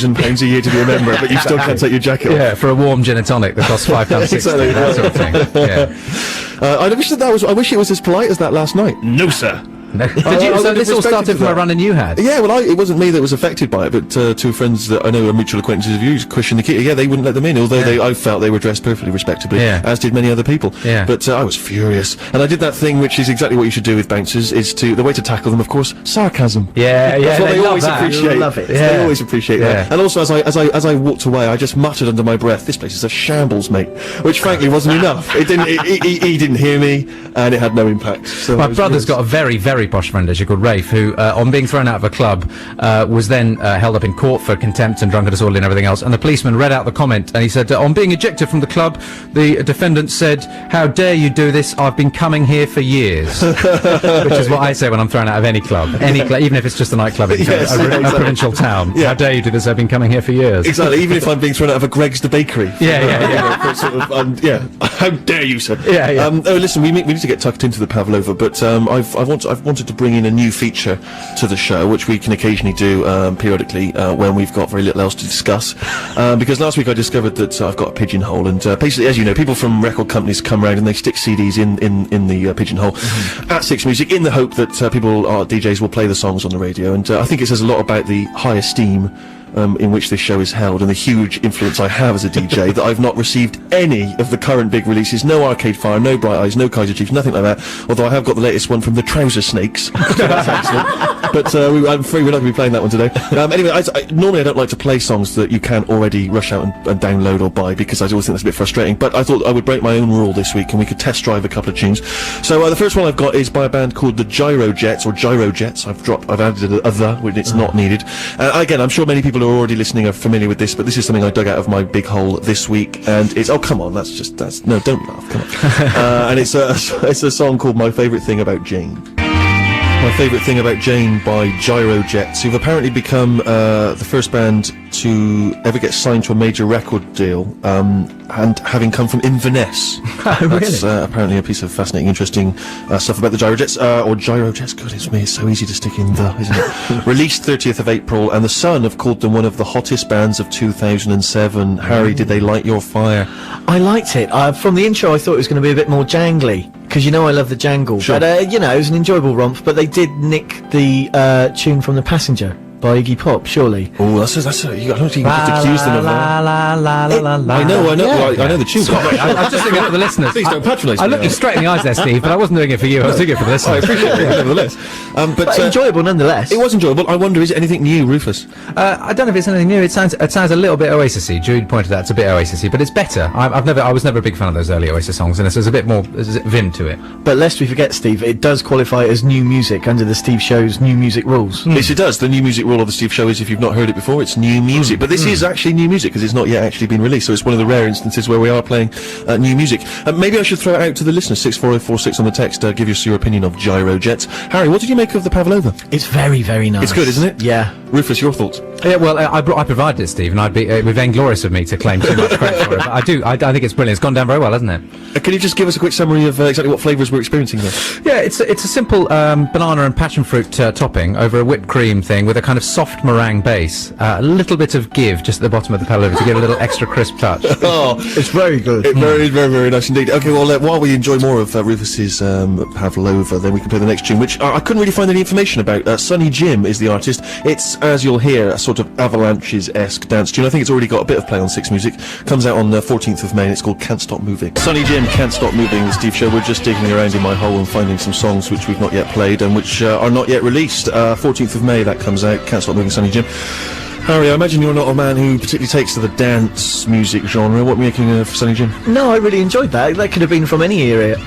£1,000 a year to be a member, but you still can't take your jacket off. Yeah, for a warm gin and tonic that costs £5.60, Exactly, that sort of thing. Yeah. I wish it was as polite as that last night. No, sir. No. I So would this have all started respected from a that. run-in you had? Yeah, well, it wasn't me that was affected by it, but two friends that I know are mutual acquaintances of yours, Christian and Nikita, yeah, they wouldn't let them in, although I felt they were dressed perfectly respectably, as did many other people. Yeah. But I was furious. And I did that thing which is exactly what you should do with bouncers, the way to tackle them, of course, sarcasm. Yeah, That's what they they love always that. appreciate. Love it. They always appreciate that. And also, as I walked away, I just muttered under my breath, "This place is a shambles, mate," which frankly wasn't enough. It didn't. He didn't hear me, and it had no impact. So My brother's got a very, very posh friend, actually, called Rafe, who, on being thrown out of a club, was then held up in court for contempt and drunken disorderly and everything else. And the policeman read out the comment, and he said, on being ejected from the club, the defendant said, "How dare you do this? I've been coming here for years." Which is what I say when I'm thrown out of any club, even if it's just a nightclub in a provincial town. Yeah. How dare you do this? I've been coming here for years. Exactly. Even if I'm being thrown out of a Greg's the Bakery. Yeah. How dare you, sir? Yeah. Oh, listen, we need to get tucked into the Pavlova, but I've wanted to bring in a new feature to the show, which we can occasionally do periodically when we've got very little else to discuss. Because last week I discovered that I've got a pigeonhole, and basically, as you know, people from record companies come round and they stick CDs in the pigeonhole at Six Music in the hope that DJs will play the songs on the radio. And I think it says a lot about the high esteem in which this show is held, and the huge influence I have as a DJ, that I've not received any of the current big releases, no Arcade Fire, no Bright Eyes, no Kaiser Chiefs, nothing like that, although I have got the latest one from the Trouser Snakes, so that's excellent. But I'm afraid we're not going to be playing that one today. Anyway, normally I don't like to play songs that you can't already rush out and download or buy, because I always think that's a bit frustrating, but I thought I would break my own rule this week and we could test drive a couple of tunes. So the first one I've got is by a band called the Gyro Jets, or Gyro Jets. I've added a the when it's not needed. Again, I'm sure many people who are already listening are familiar with this, but this is something I dug out of my big hole this week, and it's, oh come on, no, don't laugh, come on. And it's a song called My Favourite Thing About Jane. My Favourite Thing About Jane by Gyro Jets, who've apparently become the first band to ever get signed to a major record deal, and having come from Inverness. That's apparently a piece of fascinating, interesting stuff about the Gyro Jets, or Gyro Jets. Goodness me, it's so easy to stick in the, isn't it? Released 30th of April, and The Sun have called them one of the hottest bands of 2007. Harry, did they light your fire? I liked it. From the intro, I thought it was going to be a bit more jangly, because you know I love the jangle. Sure. But you know, it was an enjoyable romp. But they did nick the tune from The Passenger by Iggy Pop, surely. Oh, I don't think you can accuse them of that. I know the tune. I'm just looking at the listeners. Please don't patronise me. I looked you straight in the eyes there, Steve, but I wasn't doing it for you. I was doing it for the listeners. I appreciate it, nevertheless. But enjoyable nonetheless. It was enjoyable. I wonder, is it anything new, Rufus? I don't know if it's anything new. It sounds a little bit Oasis-y. Jude pointed out it's a bit Oasis-y, but it's better. I was never a big fan of those early Oasis songs, and there's a bit more vim to it. But lest we forget, Steve, it does qualify as new music under the Steve Show's new music rules. Yes, it does. The new music rule of the Steve Show is, if you've not heard it before, it's new music. But this is actually new music, because it's not yet actually been released, so it's one of the rare instances where we are playing new music. Maybe I should throw it out to the listeners, 64046 on the text, give us your opinion of Gyro Jets. Harry, what did you make of the Pavlova? It's very, very nice. It's good, isn't it? Yeah. Rufus, your thoughts? Yeah, well, I provided it, Steve, and I'd be vainglorious of me to claim too much credit for it. But I think it's brilliant. It's gone down very well, hasn't it? Can you just give us a quick summary of exactly what flavours we're experiencing there? Yeah, it's a simple banana and passion fruit topping over a whipped cream thing with a kind of soft meringue base, a little bit of give just at the bottom of the Pavlova to give a little extra crisp touch. Oh, it's very good. Very, very, very nice indeed. Okay, well, while we enjoy more of Rufus's Pavlova, then we can play the next tune, which I couldn't really find any information about. Sonny Jim is the artist. It's, as you'll hear, a sort of Avalanches-esque dance tune. I think it's already got a bit of play on Six Music. Comes out on the 14th of May, and it's called Can't Stop Moving. Sonny Jim, Can't Stop Moving, the Steve Show. We're just digging around in my hole and finding some songs which we've not yet played and which are not yet released. 14th of May, that comes out. Can't Stop Moving, Sonny Jim. Harry, I imagine you're not a man who particularly takes to the dance music genre. What are you making of Sonny Jim? No, I really enjoyed that. That could have been from any era.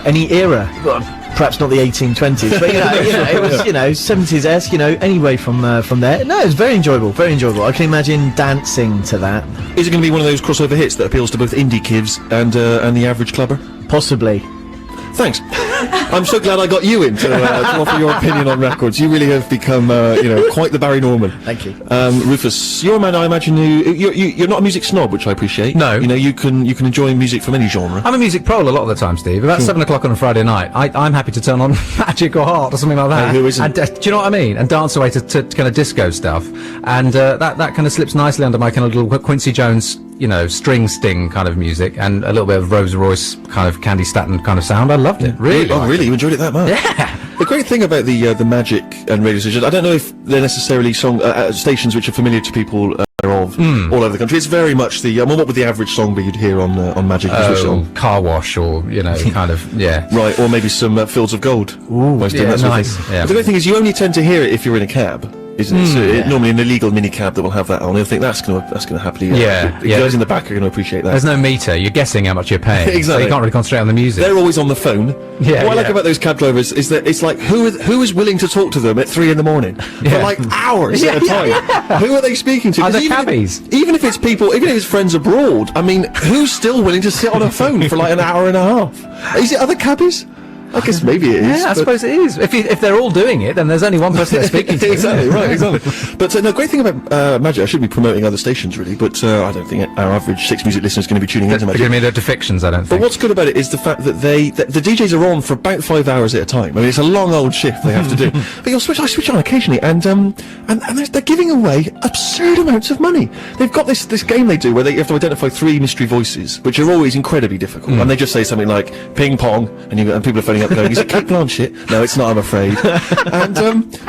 Any era. Well, perhaps not the 1820s, but it was 70s-esque. Anyway from there. No, it was very enjoyable. Very enjoyable. I can imagine dancing to that. Is it going to be one of those crossover hits that appeals to both indie kids and the average clubber? Possibly. Thanks. I'm so glad I got you in to offer your opinion on records. You really have become, quite the Barry Norman. Thank you. Rufus, you're a man I imagine you're not a music snob, which I appreciate. No. You know, you can enjoy music from any genre. I'm a music prole a lot of the time, Steve. About 7 o'clock on a Friday night, I'm happy to turn on Magic or Heart or something like that. Hey, who isn't? And, do you know what I mean? And dance away to kind of disco stuff. And that kind of slips nicely under my kind of little Quincy Jones, string sting kind of music, and a little bit of Rolls Royce kind of Candy Staton kind of sound. I loved it. Really. Oh, really? You enjoyed it that much? Yeah. The great thing about the Magic and radio stations, I don't know if they're necessarily stations which are familiar to people all over the country. It's very much the what would the average song be you'd hear on Magic? Car wash, or kind of right, or maybe some Fields of Gold. Ooh, nice. Yeah. But the great thing is you only tend to hear it if you're in a cab. Isn't it? So normally an illegal minicab that will have that on. I think that's going to happily. The guys in the back are going to appreciate that. There's no meter. You're guessing how much you're paying. Exactly. So you can't really concentrate on the music. They're always on the phone. Yeah. What I like about those cab drivers is that it's like who is willing to talk to them at 3 a.m. for like hours at a time. Who are they speaking to? Are they even cabbies? Even if it's people, even if it's friends abroad. I mean, who's still willing to sit on a phone for like an hour and a half? Is it other cabbies? I guess maybe it is. Yeah, I suppose it is. If they're all doing it, then there's only one person they're speaking to. Exactly, right, exactly. But the great thing about Magic, I should be promoting other stations really, but I don't think our average Six Music listener is going to be tuning into Magic. Forgive me, they're defections, I don't think. But what's good about it is the fact that the DJs are on for about 5 hours at a time. I mean, it's a long old shift they have to do. But I switch on occasionally, and they're giving away absurd amounts of money. They've got this game they do where you have to identify 3 mystery voices, which are always incredibly difficult. And they just say something like ping pong, and people are phoning up going, "Is it Kate Blanchett?" No, it's not, I'm afraid. And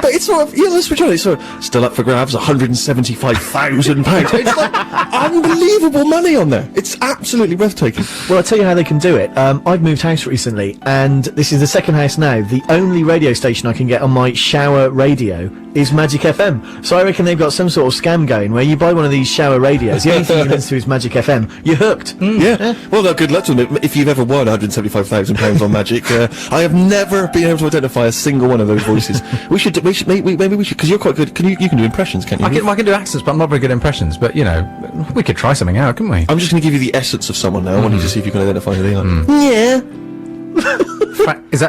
but it's sort of let's switch on. It's sort of still up for grabs, £175,000. It's like unbelievable money on there. It's absolutely breathtaking. Well, I'll tell you how they can do it. I've moved house recently, and this is the second house now. The only radio station I can get on my shower radio is Magic FM. So I reckon they've got some sort of scam going where you buy one of these shower radios, the only thing you listen to is Magic FM, you're hooked. Yeah. Well, good luck to them. If you've ever won £175,000 on Magic, I have never been able to identify a single one of those voices. Maybe we should, because you're quite good. You can do impressions, can't you? I can do accents, but I'm not very good at impressions. But we could try something out, couldn't we? I'm just going to give you the essence of someone now. I want you to see if you can identify who they are. Yeah.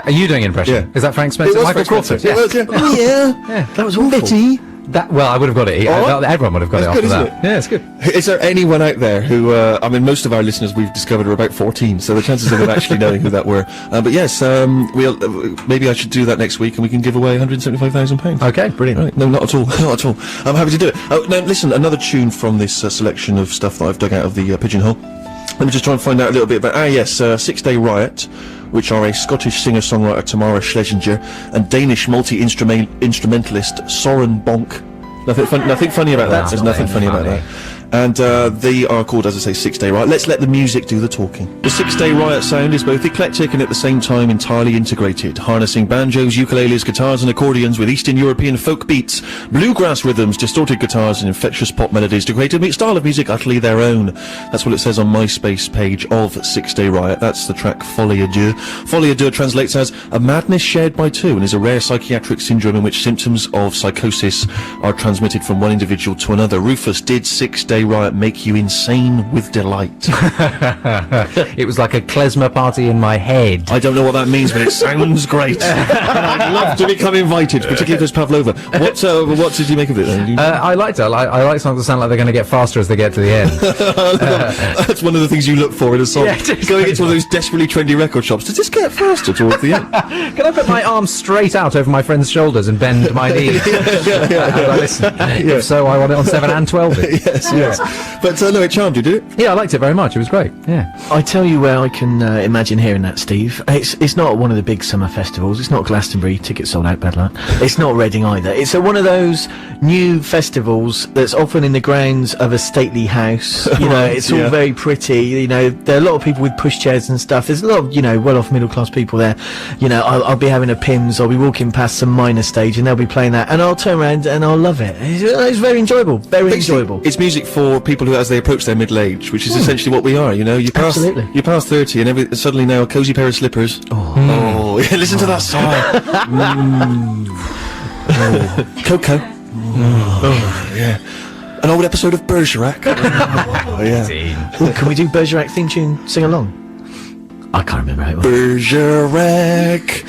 Are you doing an impression? Yeah. Is that Frank Spencer? It was Michael Frank Crawford? Spencer. It was, yeah. Yeah. That was awful. Betty. Well, I would have got it. Right. Everyone would have got That's it good, after isn't that. Yeah, it's good. Is there anyone out there who, most of our listeners we've discovered are about 14, so the chances of them actually knowing who that were. But yes, maybe I should do that next week and we can give away £175,000. Okay, brilliant. Right, no, not at all, not at all. I'm happy to do it. Now, listen, another tune from this selection of stuff that I've dug out of the pigeonhole. Let me just try and find out a little bit about, 6 Day Riot, which are a Scottish singer-songwriter Tamara Schlesinger and Danish multi-instrumentalist Soren Bonk. Nothing funny about that. There's nothing funny about that. And they are called, as I say, 6 Day Riot. Let's let the music do the talking. The 6 Day Riot sound is both eclectic and at the same time entirely integrated, harnessing banjos, ukuleles, guitars and accordions with Eastern European folk beats, bluegrass rhythms, distorted guitars and infectious pop melodies to create a style of music utterly their own. That's what it says on MySpace page of 6 Day Riot. That's the track Folie à Deux. Folie à Deux translates as a madness shared by two and is a rare psychiatric syndrome in which symptoms of psychosis are transmitted from one individual to another. Rufus, did 6 Day Riot make you insane with delight? It was like a klezmer party in my head. I don't know what that means, but it sounds great. And I'd love to become invited, particularly if there's Pavlova. What did you make of it then? I liked it. I like songs that sound like they're going to get faster as they get to the end. That's one of the things you look for in a song. Yeah, going into one of those desperately trendy record shops. Does this get faster towards the end? Can I put my arms straight out over my friend's shoulders and bend my knees? And I listen. If so, I want it on 7 and 12. Yes. But no, it charmed you, did it? Yeah, I liked it very much. It was great. Yeah. I tell you where I can imagine hearing that, Steve. It's not one of the big summer festivals. It's not Glastonbury. Tickets sold out, bad luck. It's not Reading either. It's one of those new festivals that's often in the grounds of a stately house. It's all very pretty. There are a lot of people with pushchairs and stuff. There's a lot of, well-off middle-class people there. I'll be having a Pimm's. I'll be walking past some minor stage and they'll be playing that. And I'll turn around and I'll love it. It's very enjoyable. Very enjoyable. It's music for people who, as they approach their middle age, which is essentially what we are. You pass Absolutely. You pass 30 and suddenly now a cosy pair of slippers. Yeah, listen to that song. Coco. Yeah. An old episode of Bergerac. Yeah. Well, can we do Bergerac theme tune sing along? I can't remember how it was. Bergerac.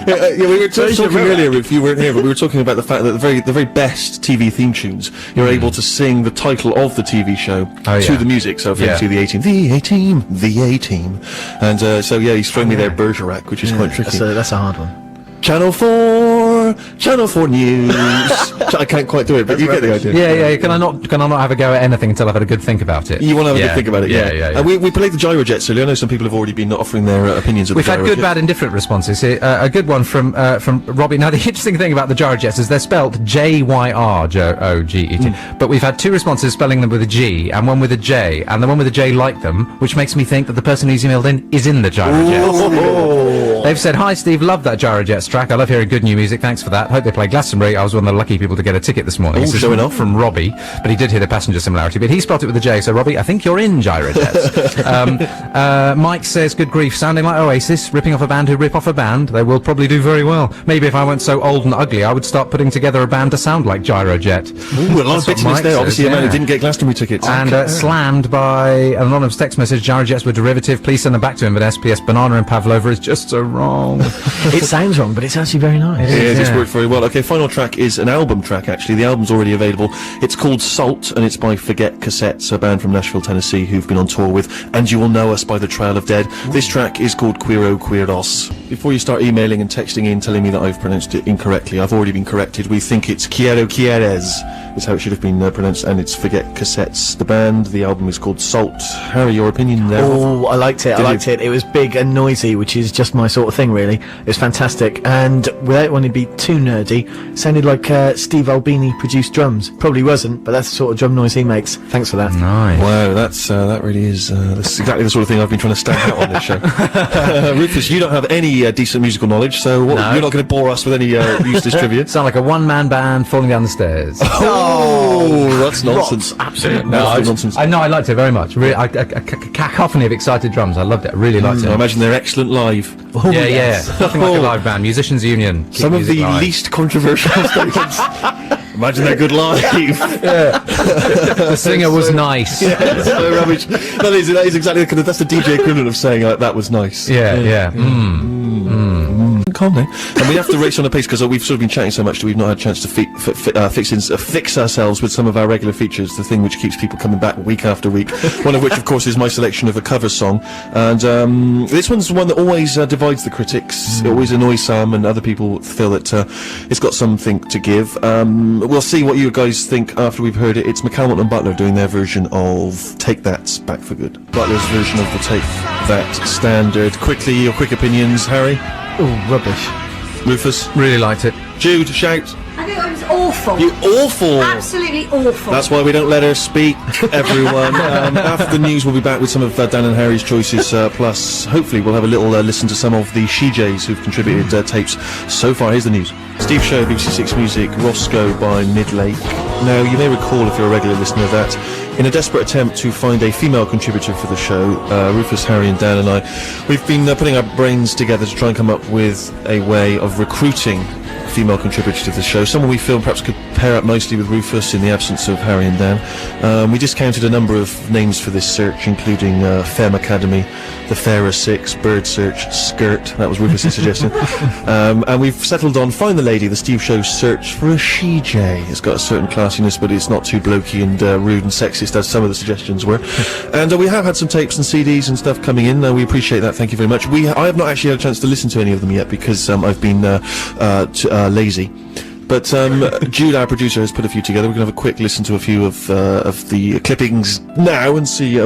Yeah, we were talking earlier, if you weren't here, but we were talking about the fact that the very best TV theme tunes, you're able to sing the title of the TV show to the music. So, famously, the A-Team, the A-Team, the A-Team. And so, yeah, he's thrown me there Bergerac, which is quite tricky. That's a hard one. Channel 4 News. I can't quite do it, but you get the idea. Yeah. Can I not have a go at anything until I've had a good think about it? You want to have a good think about it, Yeah. And we played the Gyrojets earlier. I know some people have already been offering their opinions of We've the had Gyrojets. good, bad, and different responses. A good one from Robbie. Now, the interesting thing about the Gyrojets is they're spelled Jyrogeti, but we've had two responses spelling them with a G and one with a J, and the one with a J liked them, which makes me think that the person who's emailed in is in the Gyrojets. They've said, "Hi Steve, love that Gyrojets track. I love hearing good new music. Thanks for that. Hope they play Glastonbury. I was one of the lucky people to get a ticket this morning." This is showing off from Robbie, but he did hear the passenger similarity. But he spelled it with a J. So Robbie, I think you're in Gyrojets. Mike says, "Good grief, sounding like Oasis, ripping off a band who rip off a band. They will probably do very well. Maybe if I weren't so old and ugly, I would start putting together a band to sound like Gyrojet." Ooh, a lot of bitterness there. Obviously, a man who didn't get Glastonbury tickets. And slammed by an anonymous text message, "Gyrojets were derivative. Please send them back to him. But SPS Banana and Pavlova is just so wrong." It sounds wrong, but it's actually very nice. It's worked very well. Okay, final track is an album track, actually. The album's already available. It's called Salt, and it's by Forget Cassettes, a band from Nashville, Tennessee, who've been on tour with And You Will Know Us by The Trail of Dead. This track is called Queero Queeros. Before you start emailing and texting in telling me that I've pronounced it incorrectly, I've already been corrected. We think it's Quiero Quieres, is how it should have been pronounced, and it's Forget Cassettes, the band. The album is called Salt. Harry, your opinion there? Oh, I liked it. It was big and noisy, which is just my sort of thing, really. It was fantastic, and without wanting to be too nerdy, sounded like Steve Albini produced drums. Probably wasn't, but that's the sort of drum noise he makes. Thanks for that. Nice. Wow, that really is that's exactly the sort of thing I've been trying to stand out on this show. Rufus, you don't have any decent musical knowledge, so you're not going to bore us with any useless trivia. Sound like a one-man band falling down the stairs. Oh, that's nonsense. Absolutely. Nonsense. I liked it very much. Really, a cacophony of excited drums. I loved it. I really liked I it. imagine they're excellent live. Oh, Yeah. Nothing like a live band. Musicians Union. Keep Some of music the live. least controversial statements. Imagine they're good live. The singer was nice. That's so rubbish. That is exactly that's the DJ equivalent of saying that was nice. Yeah. Calm down. And we have to race on a pace because we've sort of been chatting so much that we've not had a chance to fix ourselves with some of our regular features, the thing which keeps people coming back week after week. One of which, of course, is my selection of a cover song. And this one's one that always divides the critics. It always annoys some, and other people feel that it's got something to give. We'll see what you guys think after we've heard it. It's McCalmont and Butler doing their version of Take That Back for Good. Butler's version of the Take That standard. Quickly, your quick opinions, Harry? Oh, rubbish. Rufus? Really liked it. Jude, shout. I think it was awful. You awful! Absolutely awful. That's why we don't let her speak, everyone. After the news, we'll be back with some of Dan and Harry's choices, plus hopefully we'll have a little listen to some of the She-Jays who've contributed tapes so far. Here's the news. Steve Show, BBC Six Music, Roscoe by Midlake. Now, you may recall, if you're a regular listener, that in a desperate attempt to find a female contributor for the show, Rufus, Harry and Dan and I, we've been putting our brains together to try and come up with a way of recruiting female contributor to the show, someone we feel perhaps could pair up mostly with Rufus in the absence of Harry and Dan. We discounted a number of names for this search, including Femme Academy, The Fairer Six, Bird Search, Skirt, that was Rufus' suggestion. And we've settled on Find the Lady, the Steve Show search for a She-J. It's got a certain classiness, but it's not too blokey and rude and sexist as some of the suggestions were. And we have had some tapes and CDs and stuff coming in. We appreciate that, thank you very much. I have not actually had a chance to listen to any of them yet because I've been lazy. But Jude, our producer, has put a few together. We're going to have a quick listen to a few of the clippings now and see,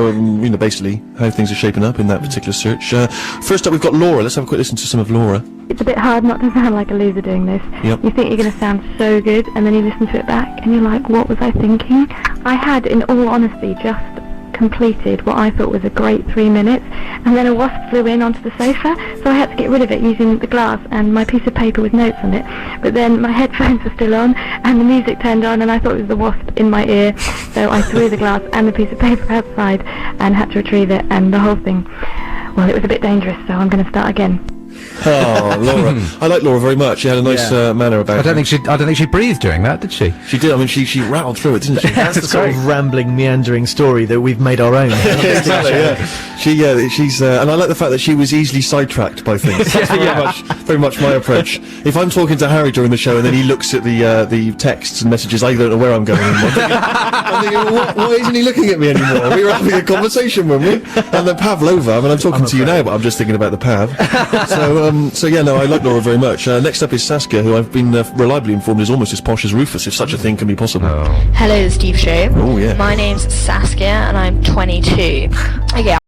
basically how things are shaping up in that particular search. First up, we've got Laura. Let's have a quick listen to some of Laura. It's a bit hard not to sound like a loser doing this. Yep. You think you're going to sound so good, and then you listen to it back, and you're like, what was I thinking? I had, in all honesty, just completed what I thought was a great 3 minutes, and then a wasp flew in onto the sofa, so I had to get rid of it using the glass and my piece of paper with notes on it. But then my headphones were still on, and the music turned on, and I thought it was the wasp in my ear, so I threw the glass and the piece of paper outside and had to retrieve it, and the whole thing, well, it was a bit dangerous, so I'm going to start again. Oh, Laura. I like Laura very much. She had a nice manner about I don't her. think she breathed during that, did she? She did. I mean, she rattled through it, didn't she? That's the sort of rambling, meandering story that we've made our own. Exactly, yeah. She's, and I like the fact that she was easily sidetracked by things. That's very much my approach. If I'm talking to Harry during the show and then he looks at the texts and messages, I don't know where I'm going anymore. I'm thinking, why isn't he looking at me anymore? We were having a conversation, weren't we? And then Pavlova, I mean, I'm talking to you now, but I'm just thinking about the Pav. So yeah, no, I like Laura very much. Next up is Saskia, who I've been reliably informed is almost as posh as Rufus, if such a thing can be possible. Hello, the Steve Show. Oh, yeah. My name's Saskia, and I'm 22. Okay.